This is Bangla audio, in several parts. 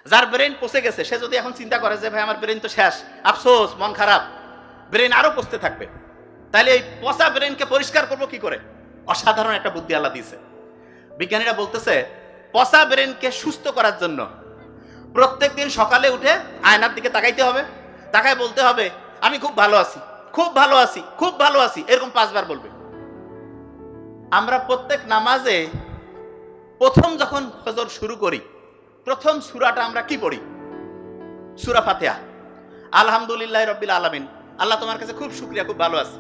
যার ব্রেন পচে গেছে সে যদি এখন চিন্তা করে যে ভাই আমার ব্রেন তো শেষ, আফসোস, মন খারাপ, ব্রেন আরো পচতে থাকবে, তাহলে এই পচা ব্রেনকে পরিষ্কার করবো কি করে? অসাধারণ একটা বুদ্ধি আল্লাহ দিয়েছে। বিজ্ঞানীরা বলতেছে পচা ব্রেনকে সুস্থ করার জন্য প্রত্যেকদিন সকালে উঠে আয়নার দিকে তাকাইতে হবে, তাকায় বলতে হবে আমি খুব ভালো আছি, খুব ভালো আছি, খুব ভালো আছি, এরকম 5 বার বলবে। আমরা প্রত্যেক নামাজে প্রথম যখন ফজর শুরু করি, প্রথম সূরাটা আমরা কি পড়ি? সূরা ফাতিহা। আলহামদুলিল্লাহ রাব্বিল আলামিন, আল্লাহ তোমার কাছে খুব শুকরিয়া, খুব ভালো আছি।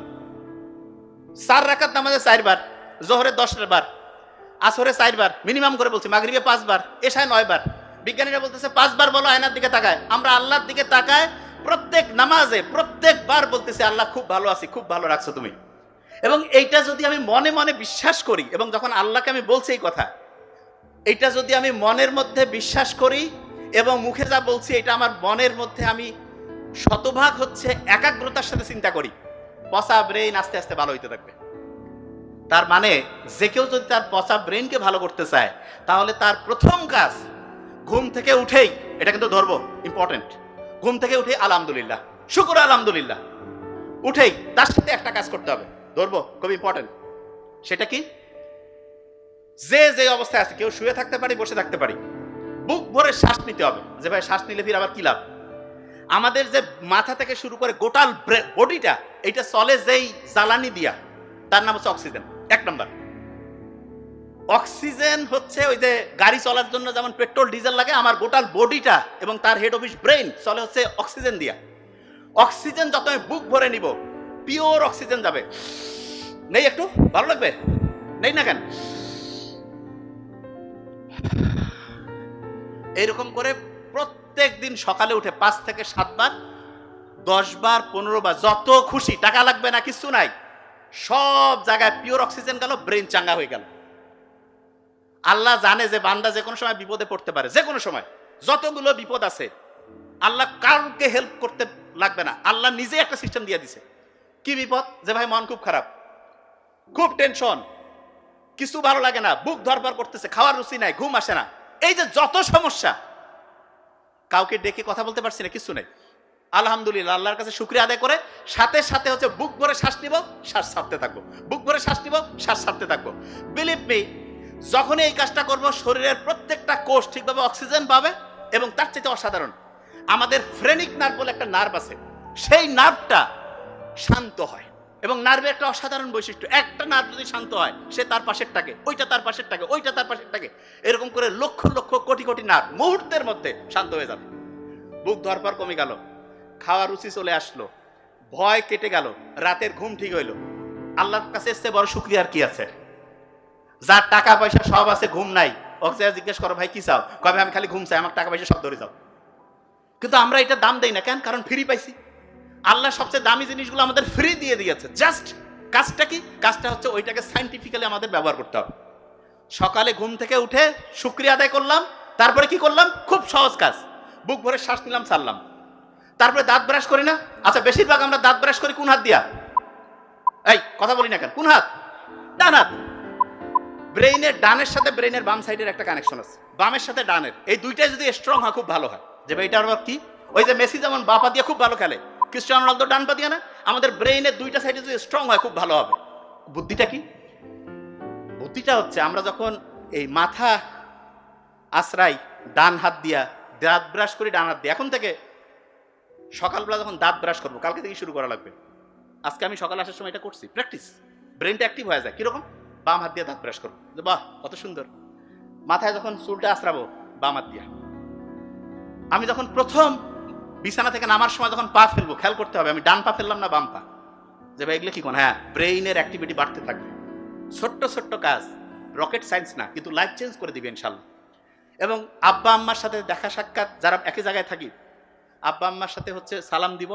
4 রাকাত নামাজে 4 বার, জোহরে 10 বার, আসরে 4 বার, মিনিমাম করে বলছি, মাগরিবে 5 বার, এশায় 9 বার। বিজ্ঞানীরা বলতেছে 5 বার বলো, আয়নার দিকে তাকায়। আমরা আল্লাহর দিকে তাকায় প্রত্যেক নামাজে প্রত্যেকবার বলতেছি আল্লাহ খুব ভালো আছি, খুব ভালো রাখছো তুমি। এবং এইটা যদি আমি মনে মনে বিশ্বাস করি, এবং যখন আল্লাহকে আমি বলছি এই কথা, এটা যদি আমি মনের মধ্যে বিশ্বাস করি এবং মুখে যা বলছি এটা আমার মনের মধ্যে আমি শতভাগ হচ্ছে একাগ্রতার সাথে চিন্তা করি, পচা ব্রেইন আস্তে আস্তে ভালো হইতে থাকবে। তার মানে যে কেউ যদি তার পচা ব্রেইনকে ভালো করতে চায়, তাহলে তার প্রথম কাজ ঘুম থেকে উঠেই, এটা কিন্তু ধরবো ইম্পর্টেন্ট, ঘুম থেকে উঠে আলহামদুলিল্লাহ, শুকর আলহামদুলিল্লাহ, উঠেই তার সাথে একটা কাজ করতে হবে, ধরবো খুব ইম্পর্টেন্ট। সেটা কি? যে যে অবস্থায় আছে, কেউ শুয়ে থাকতে পারি, বসে থাকতে পারি, বুক ভরে শ্বাস নিতে হবে। যে ভাই শ্বাস নিলে ফির আবার কি লাভ? আমাদের যে মাথা থেকে শুরু করে গোটাল বডিটা, এটা চলে যেই জ্বালানি দিয়া, তার নাম হচ্ছে অক্সিজেন। 1 নম্বর, অক্সিজেন হচ্ছে ওই যে গাড়ি চলার জন্য যেমন পেট্রোল ডিজেল লাগে, আমার গোটাল বডিটা এবং তার হেড অফিস ব্রেইন চলে হচ্ছে অক্সিজেন দিয়া। অক্সিজেন যত আমি বুক ভরে নিব, পিওর অক্সিজেন যাবে। নেই একটু ভালো লাগবে? নেই না কেন? এইরকম করে প্রত্যেক দিন সকালে উঠে 5 থেকে 7 বার, 10 বার, 15 বার, যত খুশি, টাকা লাগবে না, কিছু নাই, সব জায়গায় পিওর অক্সিজেন গেল, ব্রেন চাঙ্গা হয়ে গেল। আল্লাহ জানে যে বান্দা যে কোনো সময় বিপদে পড়তে পারে, যে কোনো সময় যতগুলো বিপদ আছে, আল্লাহ কাউকে হেল্প করতে লাগবে না, আল্লাহ নিজে একটা সিস্টেম দিয়ে দিছে। কি বিপদ? যে ভাই মন খুব খারাপ, খুব টেনশন, কিছু ভালো লাগে না, বুক ধরপড় করতেছে, খাওয়ার রুচি নাই, ঘুম আসে না, এই যে যত সমস্যা, কাউকে ডেকে কথা বলতে পারছি না, কিছু নেই, আলহামদুলিল্লাহ, আল্লাহর কাছে শুকরিয়া আদায় করে সাথে সাথে হচ্ছে বুক ভরে শ্বাস নিব, শ্বাস ছাড়তে থাকবো, বুক ভরে শ্বাস নিব, শ্বাস ছাড়তে থাকবো। বিলিভ মি, যখনই এই কাজটা করব, শরীরের প্রত্যেকটা কোষ ঠিকভাবে অক্সিজেন পাবে। এবং তার চেয়ে অসাধারণ, আমাদের ফ্রেনিক নার্ভ বলে একটা নার্ভ আছে, সেই নার্ভটা শান্ত হয়। এবং নার্ভের একটা অসাধারণ বৈশিষ্ট্য, একটা নার্ভ যদি শান্ত হয়, সে তার পাশেরটাকে, ওইটা তার পাশেরটাকে, ওইটা তার পাশেরটাকে, এরকম করে লক্ষ লক্ষ কোটি কোটি নার্ভ মুহূর্তের মধ্যে শান্ত হয়ে যাবে। বুক ধরপড় কমে গেল, খাওয়ার রুচি চলে আসলো, ভয় কেটে গেল, রাতের ঘুম ঠিক হইল। আল্লাহর কাছে এসে বড় শুকরিয়া আর কি আছে? যার টাকা পয়সা সব আছে, ঘুম নাই, ওকে জিজ্ঞেস করো ভাই কি চাও, কবে আমি খালি ঘুম চাই, আমার টাকা পয়সা সব ধরে যাও। কিন্তু আমরা এটা দাম দেই না কেন? কারণ ফ্রি পাইছি। আল্লাহ সবচেয়ে দামি জিনিসগুলো আমাদের ফ্রি দিয়ে দিয়েছে। জাস্ট কাজটা কি? কাজটা হচ্ছে ওইটাকে সাইন্টিফিক্যালি আমাদের ব্যবহার করতে হবে। সকালে ঘুম থেকে উঠে শুকরিয়া আদায় করলাম, তারপরে কি করলাম? খুব সহজ কাজ, বুক ভরে শ্বাস নিলাম, ছাড়লাম। তারপরে দাঁত ব্রাশ করি না? আচ্ছা, বেশিরভাগ আমরা দাঁত ব্রাশ করি কোন হাত দিয়া? এই কথা বলি না কেন? কোন হাত? ডান হাত। ব্রেইনের ডানের সাথে ব্রেইনের বাম সাইডের একটা কানেকশন আছে, বামের সাথে ডানের, এই দুইটাই যদি স্ট্রং হয় খুব ভালো হয়। যে এটা আবার কি? ওই যে মেসি যেমন বাঁ পা দিয়ে খুব ভালো খেলে, ক্রিস্টিয়ানো রোনালদো ডান পা দিয়ে না, আমাদের ব্রেইনের দুইটা সাইডে যদি স্ট্রং হয় খুব ভালো হবে। বুদ্ধিটা কি? বুদ্ধিটা হচ্ছে আমরা যখন এই মাথা আশ্রাই ডান হাত দিয়া, দাঁত ব্রাশ করি ডান হাত দিয়ে, এখন থেকে সকালবেলা যখন দাঁত ব্রাশ করবো, কালকে থেকে শুরু করা লাগবে। আজকে আমি সকালে আসার সময় এটা করছি, প্র্যাকটিস, ব্রেনটা অ্যাক্টিভ হয়ে যায়। কিরকম? বাম হাত দিয়ে দাঁত ব্রাশ করবো, বাহ কত সুন্দর। মাথায় যখন চুলটা আশ্রাবো, বাম হাত দিয়া। আমি যখন প্রথম বিছানা থেকে নামার সময় যখন পা ফেলবো, খেয়াল করতে হবে আমি ডান পা ফেললাম না বাম পা। যে ভাই এগুলো কি কোন? হ্যাঁ, ব্রেইনের অ্যাক্টিভিটি বাড়তে থাকবে। ছোট্ট ছোট্ট কাজ, রকেট সায়েন্স না, কিন্তু লাইফ চেঞ্জ করে দিবে ইনশাল্লাহ। এবং আব্বা আম্মার সাথে দেখা সাক্ষাৎ, যারা একই জায়গায় থাকি, আব্বা আম্মার সাথে হচ্ছে সালাম দিব।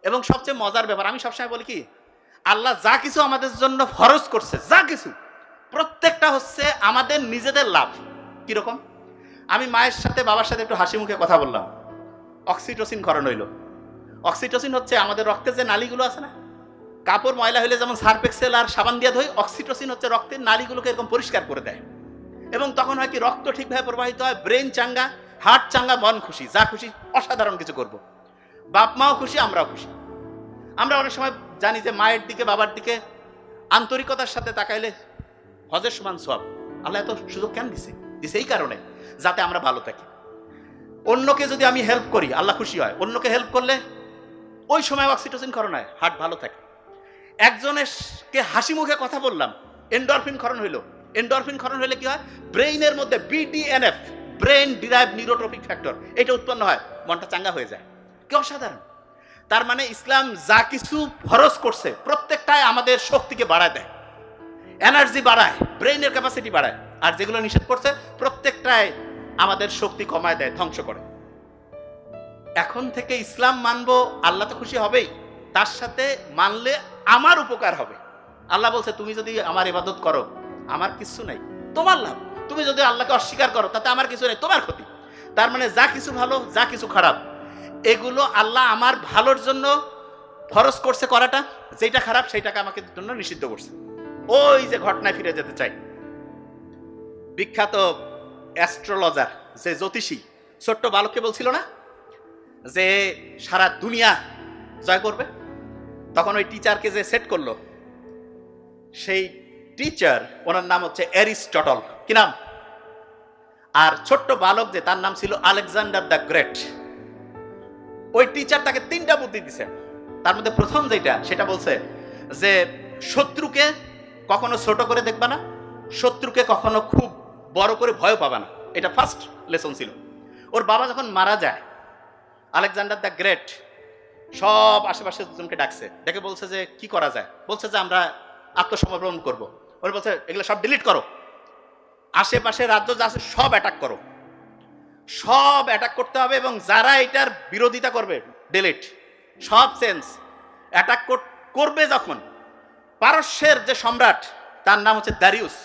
এবং সবচেয়ে মজার ব্যাপার, আমি সবসময় বলি কি, আল্লাহ যা কিছু আমাদের জন্য ফরজ করছে, যা কিছু, প্রত্যেকটা হচ্ছে আমাদের নিজেদের লাভ। কিরকম? আমি মায়ের সাথে বাবার সাথে একটু হাসি মুখে কথা বললাম, অক্সিটোসিন ক্ষরণ হইল। অক্সিটোসিন হচ্ছে আমাদের রক্তের যে নালীগুলো আছে না, কাপড় ময়লা হইলে যেমন সার্ফ এক্সেল আর সাবান দিয়ে ধুই, অক্সিটোসিন হচ্ছে রক্তের নালীগুলোকে এরকম পরিষ্কার করে দেয়। এবং তখন হয় কি, রক্ত ঠিকভাবে প্রবাহিত হয়, ব্রেন চাঙ্গা, হার্ট চাঙ্গা, মন খুশি, যা খুশি অসাধারণ কিছু করব। বাপ মাও খুশি, আমরাও খুশি। আমরা অনেক সময় জানি যে মায়ের দিকে বাবার দিকে আন্তরিকতার সাথে তাকাইলে হজের সমান সওয়াব। আল্লাহ এত সুযোগ কেন দিছে? দিছে এই কারণে যাতে আমরা ভালো থাকি। অন্যকে যদি আমি হেল্প করি আল্লাহ খুশি হয়। অন্যকে হেল্প করলে ওই সময় অক্সিটোসিন ক্ষরণ হয়, হার্ট ভালো থাকে। একজনেরকে হাসি মুখে কথা বললাম, এন্ডরফিন ক্ষরণ হইলো। এন্ডরফিন ক্ষরণ হইলে কি হয়? ব্রেইনের মধ্যে BDNF, brain derive neurotrophic factor, এটা উৎপন্ন হয়, মনটা চাঙ্গা হয়ে যায়। কি অসাধারণ! তার মানে ইসলাম যা কিছু ফরজ করছে প্রত্যেকটাই আমাদের শক্তিকে বাড়ায় দেয়, এনার্জি বাড়ায়, ব্রেইনের ক্যাপাসিটি বাড়ায়। আর যেগুলো নিষেধ করছে প্রত্যেকটাই আমাদের শক্তি কমায় দেয়, ধ্বংস করে। এখন থেকে ইসলাম মানবো, আল্লাহ তো খুশি হবেই, তার সাথে মানলে আমার উপকার হবে। আল্লাহ বলছে তুমি যদি আমার ইবাদত করো আমার কিছু নাই, তোমার লাভ। তুমি যদি আল্লাহকে অস্বীকার করো তাতে আমার কিছু নেই, তোমার ক্ষতি। তার মানে যা কিছু ভালো যা কিছু খারাপ এগুলো আল্লাহ আমার ভালোর জন্য ফরজ করছে করাটা, যেটা খারাপ সেইটাকে আমাকে জন্য নিষিদ্ধ করছে। ওই যে ঘটনায় ফিরে যেতে চাই, বিখ্যাত অ্যাস্ট্রোলজার যে জ্যোতিষী ছোট্ট বালককে বলছিল না যে সারা দুনিয়া জয় করবে, তখন ওই টিচারকে যে সেট করলো, সেই টিচার ওনার নাম হচ্ছে অ্যারিস্টটল। কি নাম? আর ছোট্ট বালক যে, তার নাম ছিল আলেকজান্ডার দ্য গ্রেট। ওই টিচার তাকে 3টা বুদ্ধি দিছে। তার মধ্যে প্রথম যেটা, সেটা বলছে যে শত্রুকে কখনো ছোট করে দেখবা না, শত্রুকে কখনো খুব বড় করে ভয় পাবা না। এটা ফার্স্ট লেসন ছিল। ওর বাবা যখন মারা যায়, আলেকজান্ডার দ্য গ্রেট সব আশেপাশে দুজনকে ডাকছে, ডেকে বলছে যে কি করা যায়। বলছে যে আমরা আত্মসমর্পণ করব। ওরা বলছে এগুলো সব ডিলিট করো, আশেপাশে রাজ্য যা আছে সব অ্যাটাক করো, সব অ্যাটাক করতে হবে, এবং যারা এটার বিরোধিতা করবে ডিলিট, সব সেন্স অ্যাটাক করবে। যখন পারস্যের যে সম্রাট, তার নাম হচ্ছে দারিউস,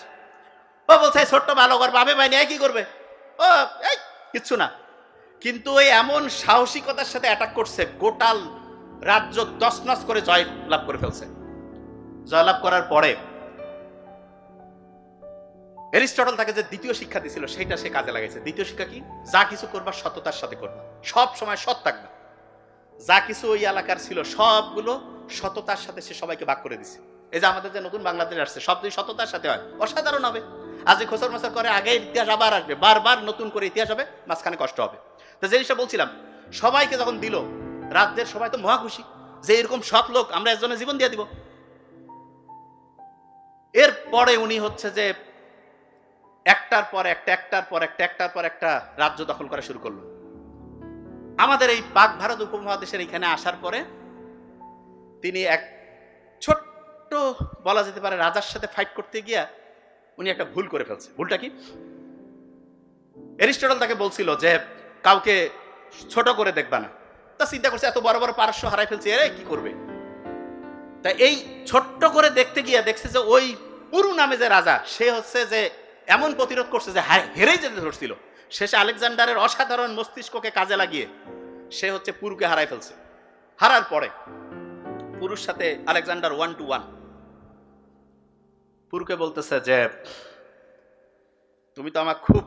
ও বলছে ছোট্ট ভালো করবে, আমি ভাই নিয়ে কি করবে, ও এই কিচ্ছু না। কিন্তু ওই এমন সাহসিকতার সাথে অ্যাটাক করছে, গোটাল রাজ্য তছনছ করে জয় লাভ করে ফেলছে। জয়লাভ করার পরে অ্যারিস্টটল তাকে যে দ্বিতীয় শিক্ষা দিয়েছিল সেটা সে কাজে লাগাইছে। দ্বিতীয় শিক্ষা কি? যা কিছু করবা সততার সাথে করবা, সব সময় সৎ থাকবা। যা কিছু ওই এলাকার ছিল সবগুলো সততার সাথে সে সবাইকে ভাগ করে দিছে। এই যে আমাদের যে নতুন বাংলাদেশ আসছে, সব যদি সততার সাথে হয় অসাধারণ হবে। আজ খোসর মাসর করে আগে ইতিহাস আবার আসবে, বারবার নতুন করে ইতিহাস হবে, মাঝখানে কষ্ট হবে। তো যে জিনিসটা বলছিলাম, সবাইকে যখন দিল, রাজ্যের সবাই তো মহা খুশি যে এরকম সৎ লোক, আমরা একজনের জীবন দিয়ে দিব। এরপরে উনি হচ্ছে যে একটার পর একটা রাজ্য দখল করা শুরু করলো। আমাদের এই পাক ভারত উপমহাদেশের এখানে আসার পরে তিনি এক ছোট্ট বলা যেতে পারে রাজার সাথে ফাইট করতে গিয়া উনি একটা ভুল করে ফেলছে। ভুলটা কি? অ্যারিস্টটল তাকে বলছিল যে কাউকে ছোট করে দেখবা না। তা চিন্তা করছে এত বড় বড় পারস্য হারাই ফেলছে, এরে কি করবে। তাই এই ছোট্ট করে দেখতে গিয়া দেখছে যে ওই পুরু নামে যে রাজা, সে হচ্ছে যে এমন প্রতিরোধ করছে যে হেরেই যেতে ধরছিল। শেষে আলেকজান্ডারের অসাধারণ মস্তিষ্ককে কাজে লাগিয়ে সে হচ্ছে পুরুকে হারাই ফেলছে। হারার পরে পুরুর সাথে আলেকজান্ডার 1 to 1 পুরুকে বলতেছে যে তুমি তো আমার খুব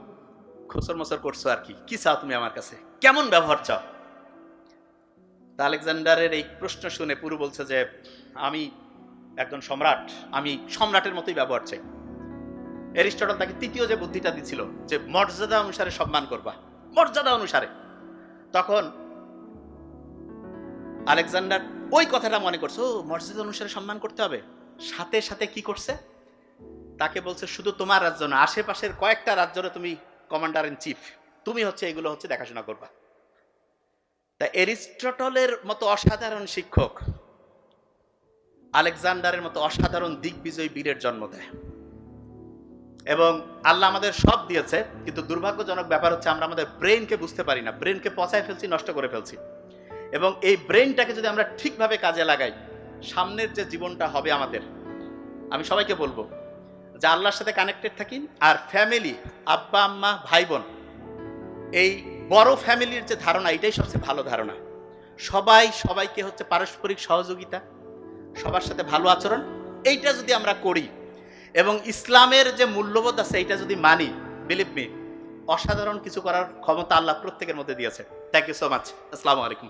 খোসর মসর করছো, আর কি চাও তুমি আমার কাছে, কেমন ব্যবহার চাও? তা আলেকজান্ডারের এই প্রশ্ন শুনে পুরু বলছে যে আমি একজন সম্রাট, আমি সম্রাটের মতোই ব্যবহার চাই। অ্যারিস্টটল তাকে তৃতীয় যে বুদ্ধিটা দিছিল যে মর্যাদা অনুসারে সম্মান করবা, মর্যাদা অনুসারে। তখন আলেকজান্ডার ওই কথাটা মনে করছে, ও মর্যাদা অনুসারে সম্মান করতে হবে। সাথে সাথে কি করছে, তাকে বলছে শুধু তোমার রাজ্য না, আশেপাশের কয়েকটা রাজ্যের তুমি কমান্ডার ইন চিফ, তুমি হচ্ছে এগুলো হচ্ছে দেখাশোনা করবা। তা অ্যারিস্টটলের মতো অসাধারণ শিক্ষক আলেকজান্ডারের মতো অসাধারণ দিগ্বিজয়ী বীরের জন্ম দেয়। এবং আল্লাহ আমাদের সব দিয়েছে, কিন্তু দুর্ভাগ্যজনক ব্যাপার হচ্ছে আমরা আমাদের ব্রেনকে বুঝতে পারি না, ব্রেনকে পচায় ফেলছি, নষ্ট করে ফেলছি। এবং এই ব্রেনটাকে যদি আমরা ঠিকভাবে কাজে লাগাই, সামনের যে জীবনটা হবে আমাদের, আমি সবাইকে বলবো যে আল্লাহর সাথে কানেক্টেড থাকি। আর ফ্যামিলি, আব্বা আম্মা ভাই বোন, এই বড় ফ্যামিলির যে ধারণা, এটাই সবচেয়ে ভালো ধারণা। সবাইকে হচ্ছে পারস্পরিক সহযোগিতা, সবার সাথে ভালো আচরণ, এইটা যদি আমরা করি এবং ইসলামের যে মূল্যবোধ আছে এইটা যদি মানি, বিলিভ মি, অসাধারণ কিছু করার ক্ষমতা আল্লাহ প্রত্যেকের মধ্যে দিয়েছে। Thank you so much. আসসালামু আলাইকুম।